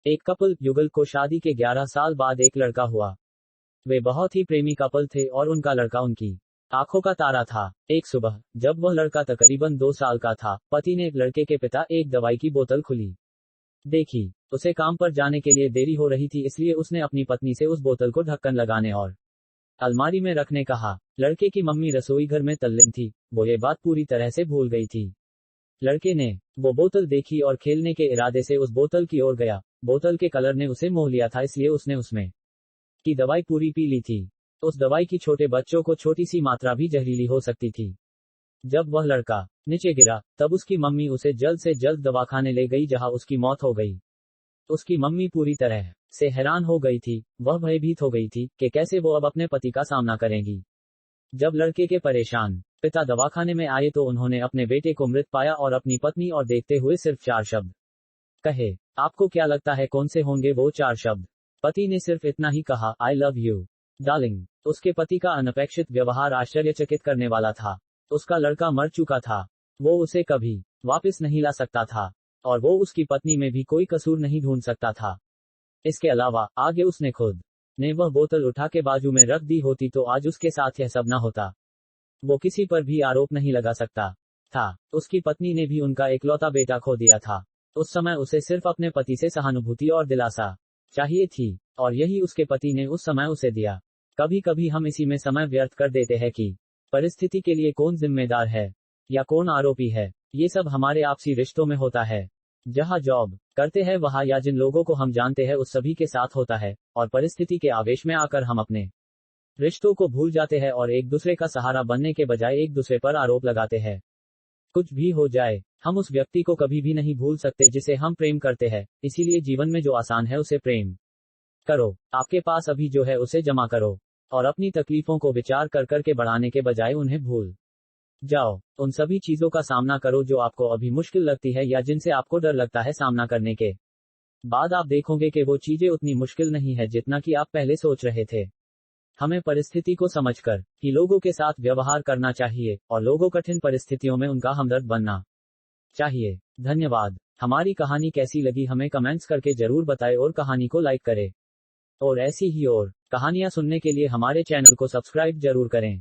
एक कपल युगल को शादी के 11 साल बाद एक लड़का हुआ। वे बहुत ही प्रेमी कपल थे और उनका लड़का उनकी आंखों का तारा था। एक सुबह जब वह लड़का तकरीबन 2 साल का था, पति ने लड़के के पिता एक दवाई की बोतल खुली देखी। उसे काम पर जाने के लिए देरी हो रही थी, इसलिए उसने अपनी पत्नी से उस बोतल को ढक्कन लगाने और अलमारी में रखने कहा। लड़के की मम्मी रसोई घर में तल्लीन थी, वो ये बात पूरी तरह से भूल गई थी। लड़के ने वो बोतल देखी और खेलने के इरादे से उस बोतल की ओर गया। बोतल के कलर ने उसे मोह लिया था, इसलिए उसने उसमें की दवाई पूरी पी ली थी। उस दवाई की छोटे बच्चों को छोटी सी मात्रा भी जहरीली हो सकती थी। जब वह लड़का नीचे गिरा, तब उसकी मम्मी उसे जल्द से जल्द दवाखाने ले गई, जहां उसकी मौत हो गई। उसकी मम्मी पूरी तरह से हैरान हो गई थी। वह भयभीत हो गई थी कि कैसे वो अब अपने पति का सामना करेंगी। जब लड़के के परेशान पिता दवाखाने में आए तो उन्होंने अपने बेटे को मृत पाया और अपनी पत्नी और देखते हुए सिर्फ 4 शब्द कहे। आपको क्या लगता है कौन से होंगे वो 4 शब्द? पति ने सिर्फ इतना ही कहा, आई लव यू डार्लिंग। उसके पति का अनपेक्षित व्यवहार आश्चर्यचकित करने वाला था। उसका लड़का मर चुका था, वो उसे कभी वापस नहीं ला सकता था, और वो उसकी पत्नी में भी कोई कसूर नहीं ढूंढ सकता था। इसके अलावा आगे उसने खुद ने वह बोतल उठा के बाजू में रख दी होती तो आज उसके साथ यह सब न होता। वो किसी पर भी आरोप नहीं लगा सकता था। उसकी पत्नी ने भी उनका इकलौता बेटा खो दिया था। उस समय उसे सिर्फ अपने पति से सहानुभूति और दिलासा चाहिए थी, और यही उसके पति ने उस समय उसे दिया। कभी कभी हम इसी में समय व्यर्थ कर देते हैं कि परिस्थिति के लिए कौन जिम्मेदार है या कौन आरोपी है। ये सब हमारे आपसी रिश्तों में होता है। जहां जॉब करते हैं वहां, या जिन लोगों को हम जानते हैं उस सभी के साथ होता है, और परिस्थिति के आवेश में आकर हम अपने रिश्तों को भूल जाते हैं और एक दूसरे का सहारा बनने के बजाय एक दूसरे पर आरोप लगाते हैं। कुछ भी हो जाए, हम उस व्यक्ति को कभी भी नहीं भूल सकते जिसे हम प्रेम करते हैं। इसीलिए जीवन में जो आसान है उसे प्रेम करो। आपके पास अभी जो है उसे जमा करो, और अपनी तकलीफों को विचार कर करके बढ़ाने के बजाय उन्हें भूल जाओ। उन सभी चीजों का सामना करो जो आपको अभी मुश्किल लगती है या जिनसे आपको डर लगता है। सामना करने के बाद आप देखोगे कि वो चीजें उतनी मुश्किल नहीं है जितना कि आप पहले सोच रहे थे। हमें परिस्थिति को समझकर ही लोगों के साथ व्यवहार करना चाहिए, और लोगों कठिन परिस्थितियों में उनका हमदर्द बनना चाहिए। धन्यवाद। हमारी कहानी कैसी लगी हमें कमेंट्स करके जरूर बताएं और कहानी को लाइक करें। और ऐसी ही और कहानियां सुनने के लिए हमारे चैनल को सब्सक्राइब जरूर करें।